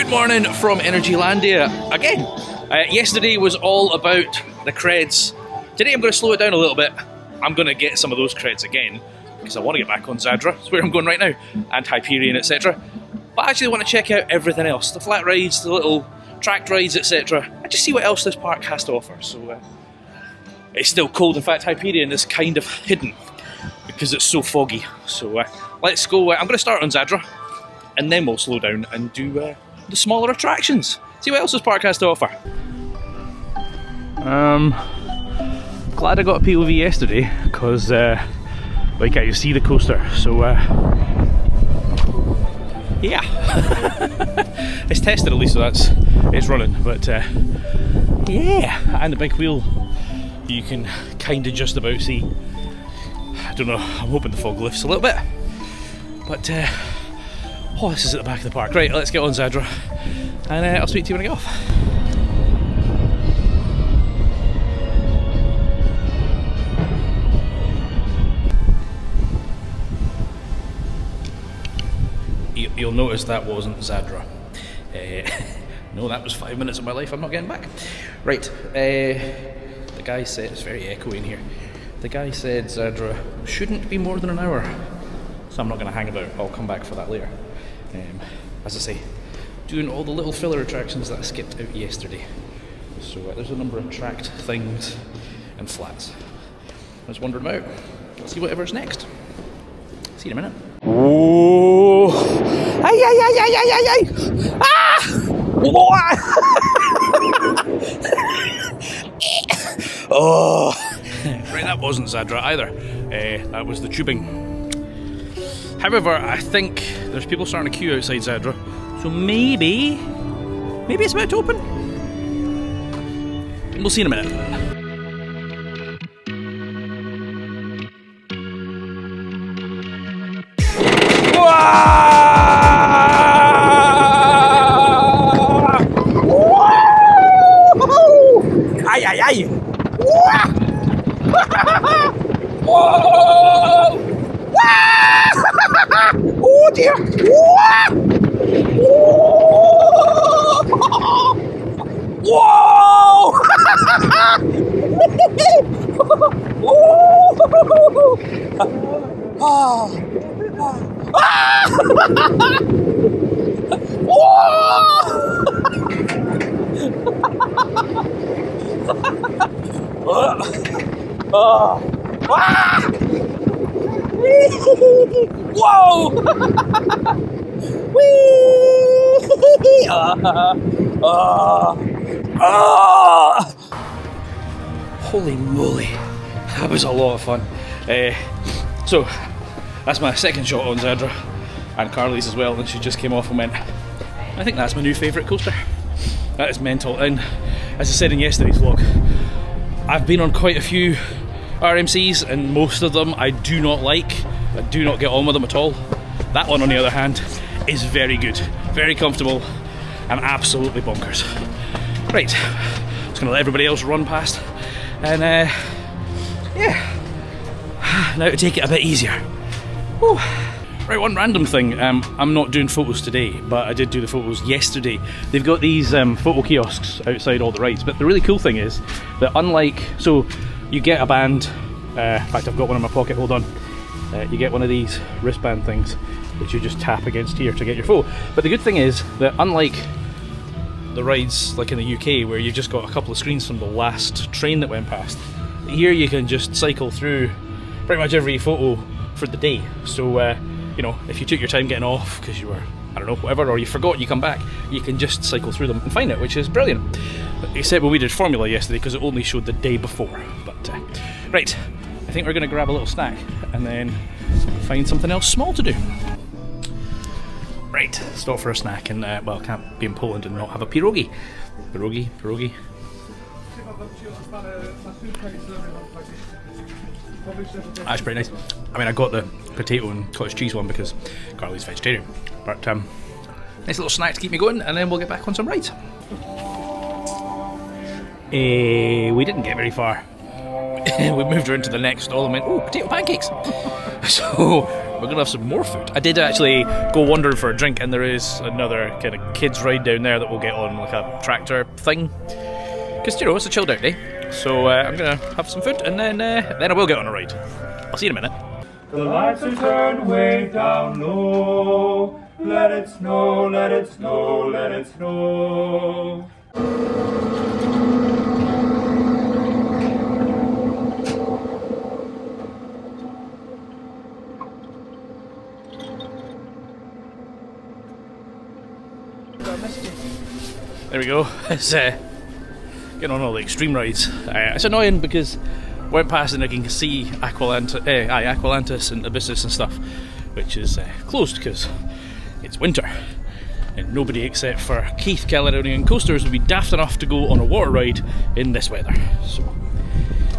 Good morning from Energylandia again. Yesterday was all about the creds. Today I'm going to slow it down a little bit. I'm going to get some of those creds again because I want to get back on Zadra, that's where I'm going right now, and Hyperion, etc. But I actually want to check out everything else, the flat rides, the little tracked rides, etc. and just see what else this park has to offer. So it's still cold. In fact, Hyperion is kind of hidden because it's so foggy. So let's go. I'm going to start on Zadra and then we'll slow down and do the smaller attractions. See what else this park has to offer. Glad I got a POV yesterday because like you see the coaster, so yeah. It's tested at least, so it's running, but yeah, and the big wheel you can kind of just about see. I don't know, I'm hoping the fog lifts a little bit, but oh, this is at the back of the park. Right, let's get on Zadra and I'll speak to you when I get off. You'll notice that wasn't Zadra. No, that was 5 minutes of my life I'm not getting back. Right, the guy said, it's very echoey in here. The guy said Zadra shouldn't be more than an hour. So I'm not going to hang about, I'll come back for that later. As I say, doing all the little filler attractions that I skipped out yesterday. So there's a number of tracked things and flats. Let's wander them out. Let's see whatever's next. See you in a minute. Oh! Ay, ay, ay, ay, ay, ay, ay! Ah! Oh! Right, that wasn't Zadra either. That was the tubing. However, I think there's people starting to queue outside Zadra, so maybe it's about to open. We'll see in a minute. Ay, ay, ay! Whoa! Oh dear! Whoa! Whoa! Holy moly, that was a lot of fun. So that's my second shot on Zadra, and Carly's as well, and she just came off and went, I think that's my new favourite coaster. That is mental. And as I said in yesterday's vlog, I've been on quite a few RMCs and most of them I do not like. I do not get on with them at all. That one, on the other hand, is very good, very comfortable, and absolutely bonkers. Right, just gonna let everybody else run past, and yeah, now to take it a bit easier. Whew. Right, one random thing, I'm not doing photos today, but I did do the photos yesterday. They've got these photo kiosks outside all the rides, but the really cool thing is that unlike, so you get a band, in fact I've got one in my pocket, hold on. You get one of these wristband things that you just tap against here to get your photo. But the good thing is that unlike the rides like in the UK where you've just got a couple of screens from the last train that went past, here you can just cycle through pretty much every photo for the day. So you know, if you took your time getting off because you were, I don't know, whatever, or you forgot, you come back, you can just cycle through them and find it, which is brilliant. Except when we did Formula yesterday because it only showed the day before. But right, I think we're going to grab a little snack and then find something else small to do. Right, stop for a snack and, well, can't be in Poland and not have a pierogi. Pierogi. That's pretty nice. I mean, I got the potato and cottage cheese one because Carly's vegetarian. But, nice little snack to keep me going and then we'll get back on some rides. We didn't get very far. we moved her into the next stall and went, oh, potato pancakes. So we're going to have some more food. I did actually go wandering for a drink, and there is another kind of kids ride down there that we'll get on, like a tractor thing. Because, you know, it's a chilled out day. So I'm going to have some food, and then I will get on a ride. I'll see you in a minute. The lights are turned way down low. Let it snow, let it snow, let it snow. There we go. It's getting on all the extreme rides. It's annoying because I went past and I can see Aqualantis and Abyssus and stuff, which is closed because it's winter. And nobody except for Keith Caledonian Coasters would be daft enough to go on a water ride in this weather. So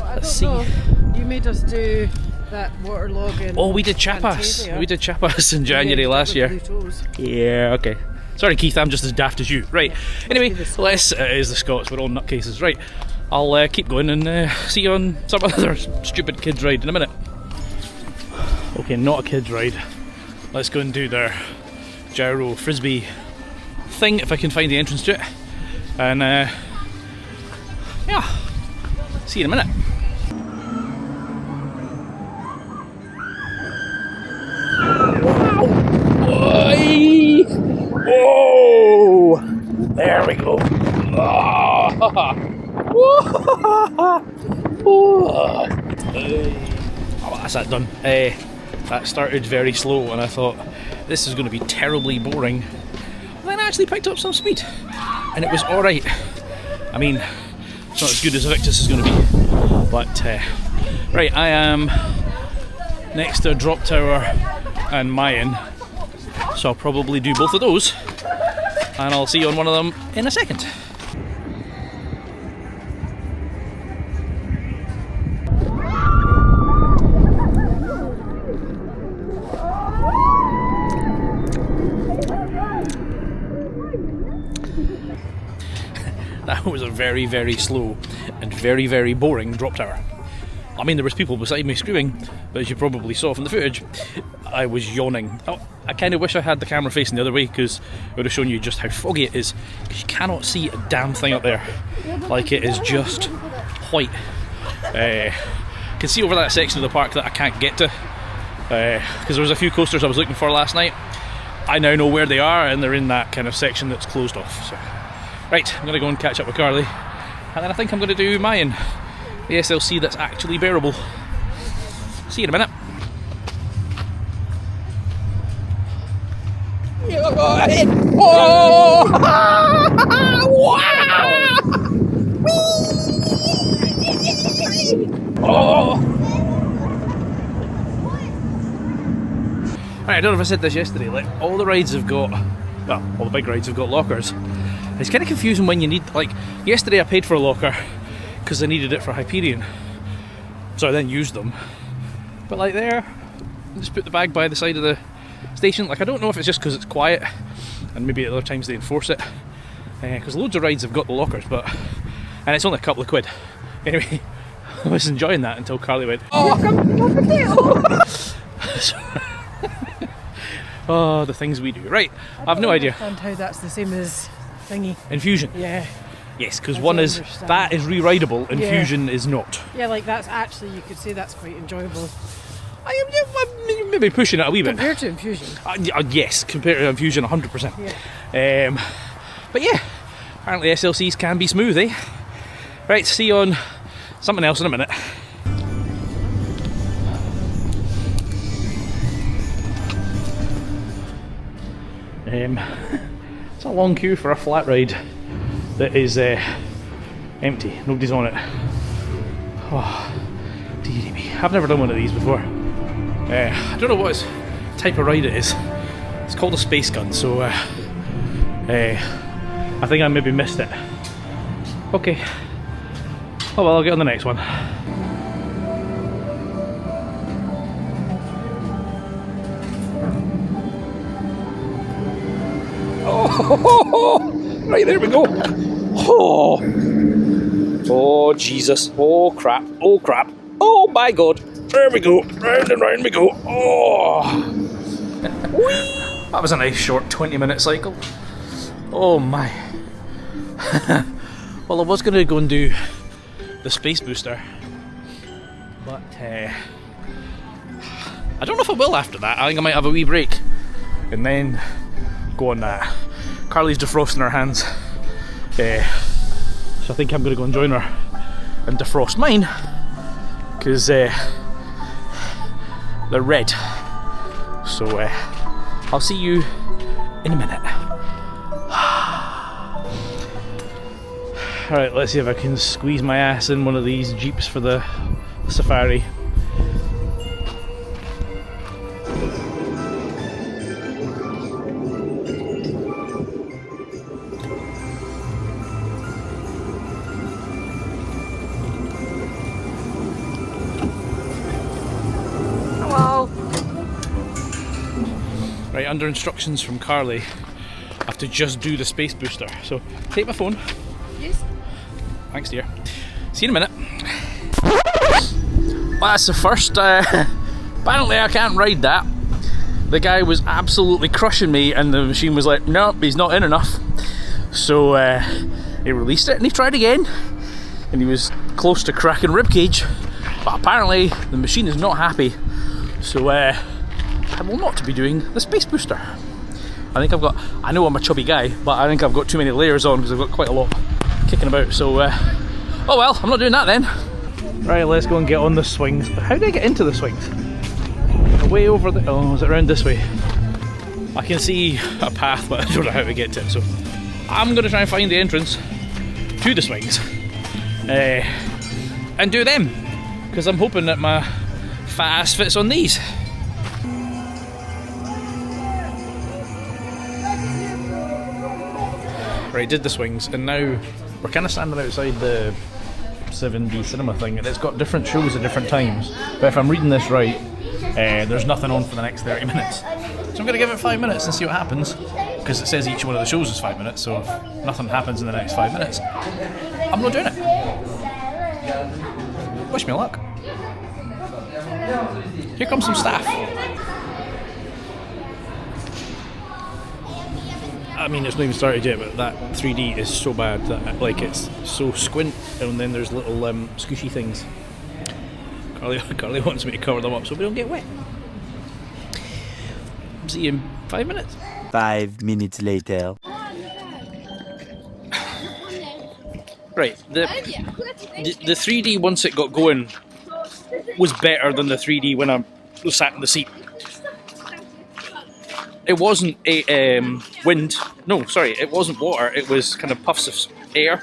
let's see. You made us do that waterlog in we did Chapas. We did Chapas in January last year. Yeah, okay. Sorry, Keith, I'm just as daft as you. Right. Anyway, it is the Scots. We're all nutcases. Right. I'll keep going and see you on some other stupid kids ride in a minute. Okay, not a kids ride. Let's go and do their gyro frisbee thing if I can find the entrance to it. And yeah, see you in a minute. Whoa! There we go. Oh, that's that done. That started very slow, and I thought this is going to be terribly boring. Then I actually picked up some speed, and it was all right. I mean, it's not as good as Victus is going to be, but right. I am next to Drop Tower and Mayan. So I'll probably do both of those, and I'll see you on one of them in a second. That was a very, very slow and very, very boring drop tower. I mean, there was people beside me screaming, but as you probably saw from the footage, I was yawning. Oh, I kind of wish I had the camera facing the other way, because it would have shown you just how foggy it is, because you cannot see a damn thing up there. Like, it is just white. You can see over that section of the park that I can't get to, because there was a few coasters I was looking for last night. I now know where they are, and they're in that kind of section that's closed off. So, right, I'm going to go and catch up with Carly, and then I think I'm going to do Mayan, the SLC that's actually bearable. See you in a minute. Oh! Oh! Right, I don't know if I said this yesterday, like, all the rides have got, well, all the big rides have got lockers. It's kind of confusing when you need, like, yesterday I paid for a locker because I needed it for Hyperion, so I then used them. But like there, just put the bag by the side of the station. Like, I don't know if it's just because it's quiet, and maybe at other times they enforce it, because loads of rides have got the lockers, and it's only a couple of quid. Anyway, I was enjoying that until Carly went, oh! Oh, the things we do. Right, I've no idea. I understand how that's the same as thingy. Infusion. Yeah. Yes, because one is, that is re-rideable, Infusion is not. Yeah, like that's actually, you could say that's quite enjoyable. I'm maybe pushing it a wee bit. Compared to Infusion. Yes, compared to Infusion 100%. Yeah. But yeah, apparently SLCs can be smooth, eh? Right, see you on something else in a minute. It's a long queue for a flat ride that is empty. Nobody's on it. Oh, dearie me. I've never done one of these before. I don't know what type of ride it is. It's called a space gun, so I think I maybe missed it. Okay. Oh well, I'll get on the next one. Oh, right, there we go. Oh, Oh Jesus, oh crap, oh crap, oh my god, there we go, round and round we go, oh. That was a nice short 20-minute cycle. Oh my. Well, I was going to go and do the space booster, but I don't know if I will after that. I think I might have a wee break and then go on that. Carly's defrosting her hands, so I think I'm going to go and join her and defrost mine, because they're red. So I'll see you in a minute. Alright, let's see if I can squeeze my ass in one of these Jeeps for the safari. Hello. Right, under instructions from Carly, I have to just do the space booster. So take my phone. Yes. Thanks, dear. See you in a minute. Well, that's the first. Apparently, I can't ride that. The guy was absolutely crushing me, and the machine was like, "Nope, he's not in enough." So he released it, and he tried again, and he was close to cracking ribcage. But apparently, the machine is not happy. So I will not be doing the space booster. I think I've got. I know I'm a chubby guy, but I think I've got too many layers on because I've got quite a lot kicking about, so oh well, I'm not doing that then. Right, let's go and get on the swings. How do I get into the swings? Way over the... oh, is it around this way? I can see a path, but I don't know how to get to it, so I'm going to try and find the entrance to the swings and do them, because I'm hoping that my fat ass fits on these. Right, did the swings, and now we're kind of standing outside the 7D cinema thing, and it's got different shows at different times. But if I'm reading this right, there's nothing on for the next 30 minutes. So I'm going to give it 5 minutes and see what happens, because it says each one of the shows is 5 minutes, so if nothing happens in the next 5 minutes, I'm not doing it. Wish me luck. Here comes some staff. I mean, it's not even started yet, but that 3D is so bad that like it's so squint, and then there's little squishy things. Carly wants me to cover them up so we don't get wet. See you in 5 minutes. 5 minutes later. Right, the 3D once it got going was better than the 3D when I was sat in the seat. It wasn't a wind. No, sorry, it wasn't water. It was kind of puffs of air,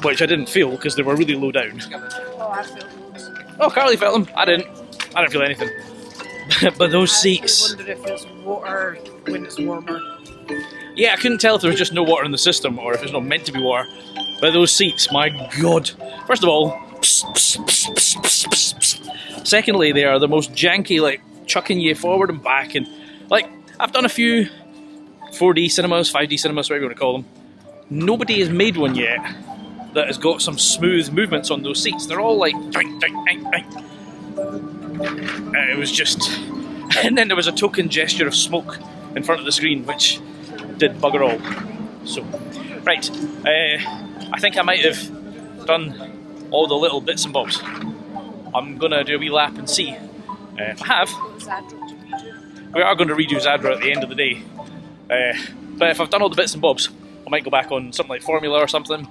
which I didn't feel because they were really low down. Oh, I feel loads. Oh, Carly felt them. I didn't feel anything. But those seats. I wonder if it's water when it's warmer. Yeah, I couldn't tell if there was just no water in the system or if it's not meant to be water. But those seats, my God. First of all, pss, pss, pss, pss, pss, pss, pss. Secondly, they are the most janky, like chucking you forward and back, and like. I've done a few 4D cinemas, 5D cinemas, whatever you want to call them. Nobody has made one yet that has got some smooth movements on those seats. They're all like... doink, doink, doink, doink. It was just... And then there was a token gesture of smoke in front of the screen, which did bugger all. So, right. I think I might have done all the little bits and bobs. I'm going to do a wee lap and see. If I have... We are going to redo Zadra at the end of the day, but if I've done all the bits and bobs, I might go back on something like Formula or something.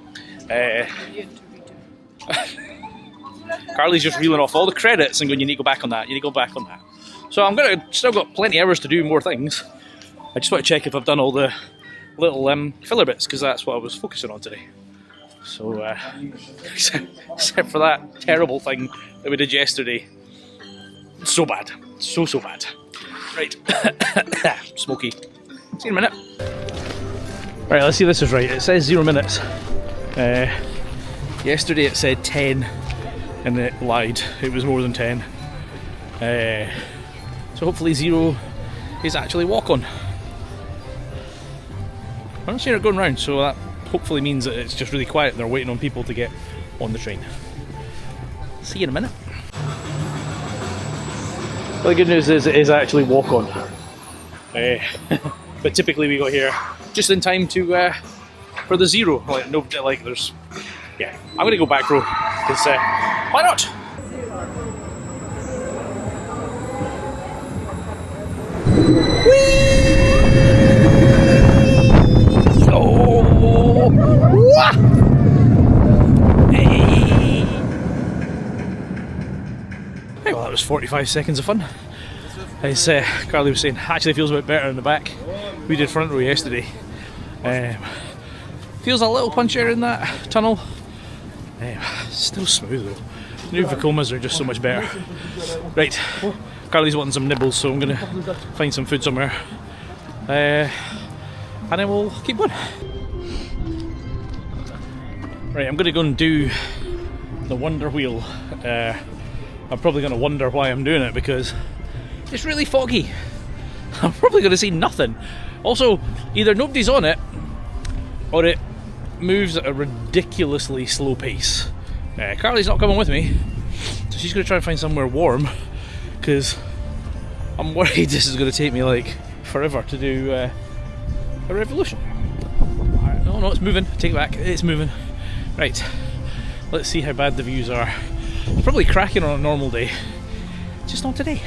Carly's just reeling off all the credits and going, you need to go back on that, you need to go back on that. So I'm going to still got plenty of hours to do more things. I just want to check if I've done all the little filler bits, because that's what I was focusing on today. So, except for that terrible thing that we did yesterday. So bad. So bad. Right. Smoky. See you in a minute. Right, let's see if this is right. It says 0 minutes. Yesterday it said 10 and it lied. It was more than 10. So hopefully 0 is actually walk on. I don't see it going round, so that hopefully means that it's just really quiet and they're waiting on people to get on the train. See you in a minute. Well, the good news is it is actually walk on. But typically we got here just in time to for the zero. Like no, like there's, yeah. I'm gonna go back row because why not? Oh! Wah! Hey! Hey, well, that was 45 seconds of fun. As Carly was saying, actually feels a bit better in the back. We did front row yesterday. Feels a little punchier in that tunnel. Still smooth though. New Vacomas are just so much better. Right, Carly's wanting some nibbles, so I'm gonna find some food somewhere. And then we'll keep going. Right, I'm gonna go and do the Wonder Wheel. I'm probably gonna wonder why I'm doing it because it's really foggy. I'm probably gonna see nothing. Also, either nobody's on it or it moves at a ridiculously slow pace. Carly's not coming with me, so she's gonna try and find somewhere warm because I'm worried this is gonna take me like forever to do a revolution. No, it's moving. Take it back. It's moving. Right. Let's see how bad the views are. It's probably cracking on a normal day, just not today.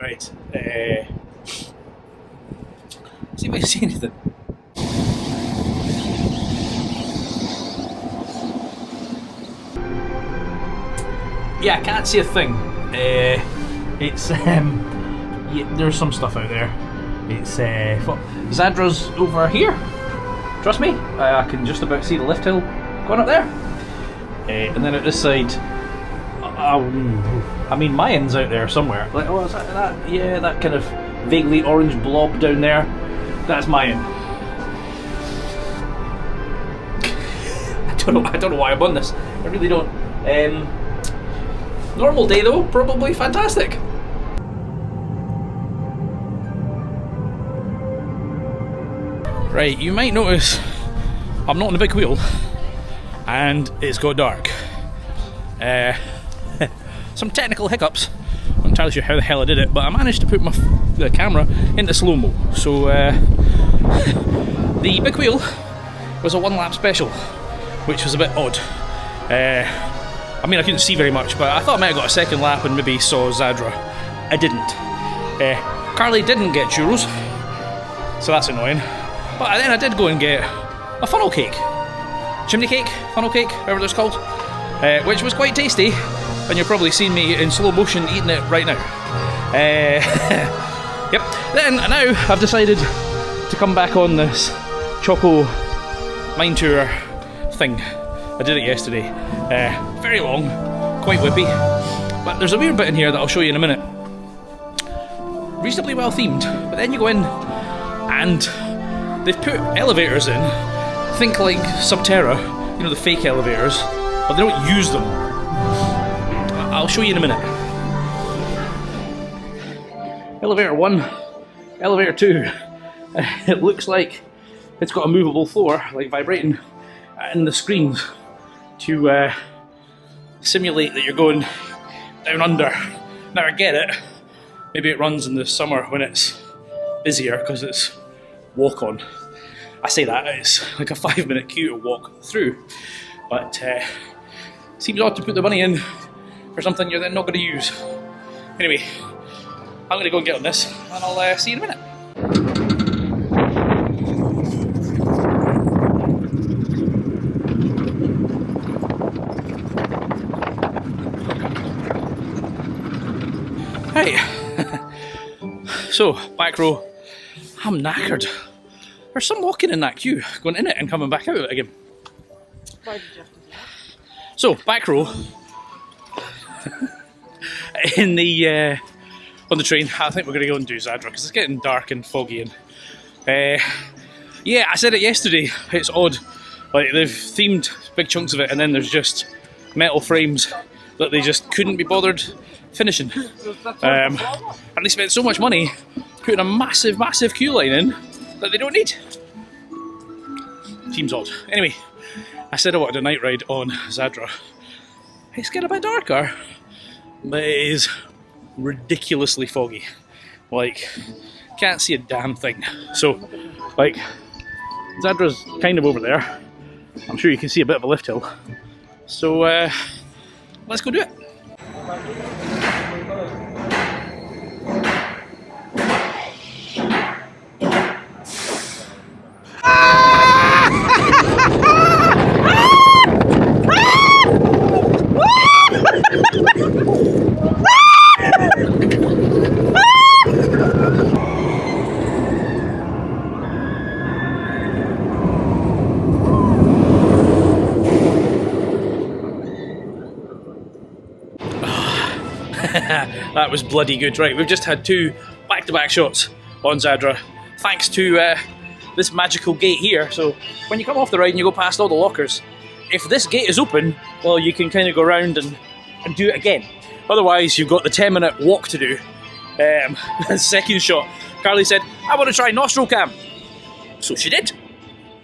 Right. See if I see anything. Yeah, I can't see a thing. It's yeah, there's some stuff out there. It's Zadra's over here. Trust me, I can just about see the lift hill going up there. And then at this side, I mean, Mayan's out there somewhere. Like, oh, is that? Yeah, that kind of vaguely orange blob down there. That's Mayan. I don't know why I'm on this. I really don't. Normal day though, probably fantastic. Right, you might notice I'm not on the big wheel, and it's got dark. Some technical hiccups. I'm not entirely sure how the hell I did it, but I managed to put the camera into slow-mo. So the big wheel was a one-lap special, which was a bit odd. I mean, I couldn't see very much, but I thought I might have got a second lap and maybe saw Zadra. I didn't. Carly didn't get churros, so that's annoying. But then I did go and get a funnel cake. Chimney cake? Funnel cake? Whatever it's called. Which was quite tasty, and you're probably seeing me in slow motion eating it right now. Yep. Then, now, I've decided to come back on this Choco Mine Tour thing. I did it yesterday. Very long, quite whippy. But there's a weird bit in here that I'll show you in a minute. Reasonably well themed, but then you go in and they've put elevators in. Think like Subterra, you know, the fake elevators, but they don't use them. I'll show you in a minute. Elevator 1, elevator 2. It looks like it's got a movable floor, like vibrating, and the screens to simulate that you're going down under. Now I get it, maybe it runs in the summer when it's busier because it's walk on. I say that, it's like a 5-minute queue to walk through, but seems odd to put the money in for something you're then not going to use. Anyway, I'm going to go and get on this and I'll see you in a minute. Right, so back row, I'm knackered. There's some walking in that queue, going in it and coming back out again. Why did you have to do that? So back row, in the on the train. I think we're going to go and do Zadra because it's getting dark and foggy. And yeah, I said it yesterday. It's odd, like they've themed big chunks of it, and then there's just metal frames that they just couldn't be bothered finishing. And they spent so much money putting a massive, massive queue line in that they don't need. Seems odd. Anyway, I said I wanted a night ride on Zadra. It's getting a bit darker, but it is ridiculously foggy. Like, can't see a damn thing. So, like, Zadra's kind of over there. I'm sure you can see a bit of a lift hill. So, let's go do it. That was bloody good. Right, we've just had 2 back-to-back shots on Zadra, thanks to this magical gate here. So when you come off the ride and you go past all the lockers, if this gate is open, well, you can kind of go around and do it again. Otherwise, you've got the 10-minute walk to do. Second shot, Carly said, I want to try nostril cam. So she did.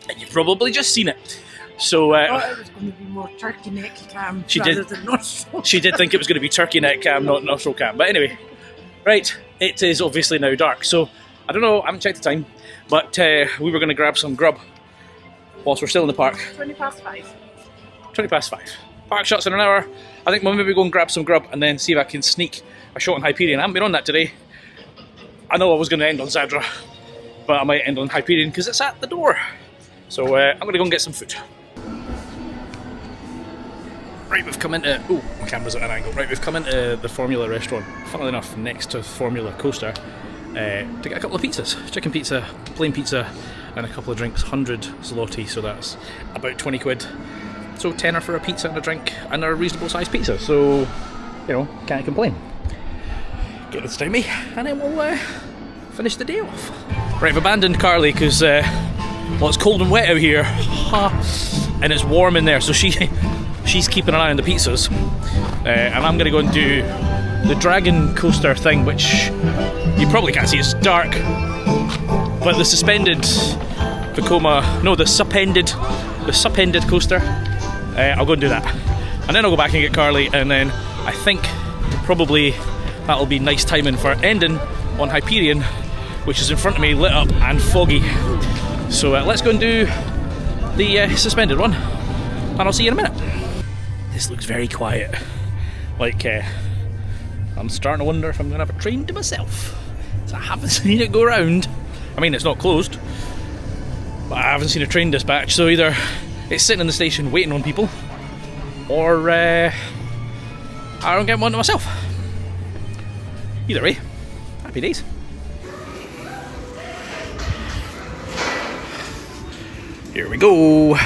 And you've probably just seen it. So, I thought it was going to be more turkey neck cam rather than nostril. She did think it was going to be turkey neck cam, not nostril cam. But anyway, right, it is obviously now dark. So, I don't know, I haven't checked the time, but we were going to grab some grub whilst we're still in the park. 20 past 5. 20 past 5. Park shots in an hour. I think we'll maybe go and grab some grub and then see if I can sneak a shot on Hyperion. I haven't been on that today. I know I was going to end on Zadra, but I might end on Hyperion because it's at the door. So, I'm going to go and get some food. Right, we've come into... Oh, my camera's at an angle. Right, we've come into the Formula restaurant, funnily enough, next to Formula Coaster, to get a couple of pizzas. Chicken pizza, plain pizza, and a couple of drinks. 100 zloty, so that's about 20 quid. So tenner for a pizza and a drink, and a reasonable sized pizza. So, you know, can't complain. Get this down me, and then we'll finish the day off. Right, I've abandoned Carly because, well, it's cold and wet out here. And it's warm in there, so she's keeping an eye on the pizzas, and I'm going to go and do the dragon coaster thing, which you probably can't see, it's dark, but the suspended Vekoma, no, the suspended coaster, I'll go and do that, and then I'll go back and get Carly, and then I think probably that'll be nice timing for ending on Hyperion, which is in front of me, lit up and foggy. So let's go and do the suspended one, and I'll see you in a minute. This looks very quiet. Like, I'm starting to wonder if I'm going to have a train to myself. So I haven't seen it go round. I mean, it's not closed, but I haven't seen a train dispatch, so either it's sitting in the station waiting on people, or I don't get one to myself. Either way, happy days. Here we go.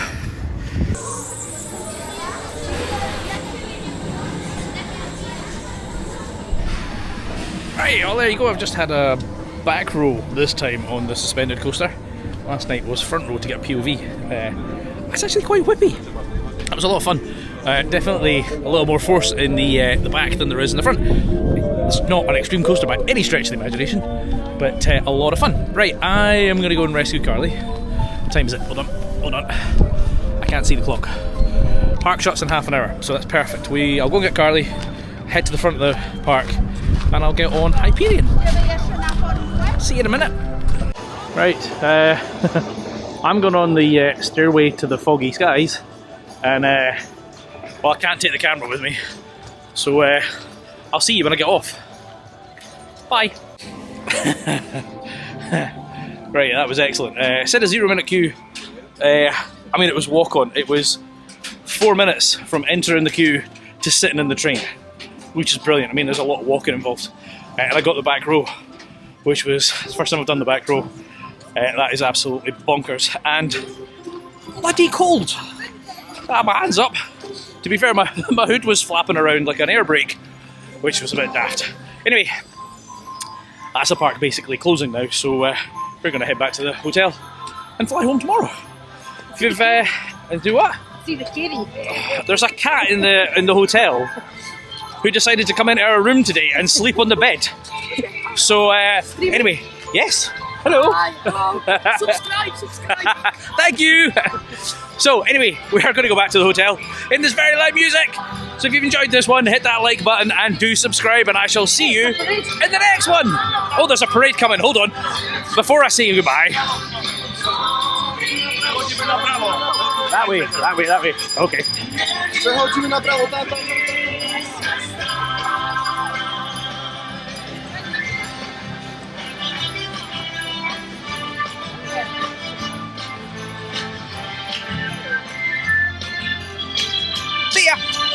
Right, well there you go, I've just had a back row this time on the suspended coaster. Last night was front row to get a POV. It's actually quite whippy. That was a lot of fun. Definitely a little more force in the back than there is in the front. It's not an extreme coaster by any stretch of the imagination, but a lot of fun. Right, I am going to go and rescue Carly. What time is it? Hold on. I can't see the clock. Park shots in half an hour, so that's perfect. I'll go and get Carly, head to the front of the park, and I'll get on Hyperion. See you in a minute. Right, I'm going on the stairway to the foggy skies, and well, I can't take the camera with me, so I'll see you when I get off. Bye. Right, that was excellent. Set a 0-minute queue. I mean, it was walk on. It was 4 minutes from entering the queue to sitting in the train, which is brilliant. I mean, there's a lot of walking involved. And I got the back row, which was the first time I've done the back row. That is absolutely bonkers. And bloody cold. My hands up. To be fair, my hood was flapping around like an air brake, which was a bit daft. Anyway, that's the park basically closing now, so we're going to head back to the hotel and fly home tomorrow. If you've, and do what? see the kitty. There's a cat in the hotel who decided to come into our room today and sleep on the bed. So anyway, yes. Hello. Hi, hello. Subscribe. Thank you. So anyway, we are going to go back to the hotel in this very loud music. So if you've enjoyed this one, hit that like button and do subscribe, and I shall see you in the next one. Oh, there's a parade coming. Hold on. Before I say goodbye. That way. Okay. Przechodzimy na prawo, tata.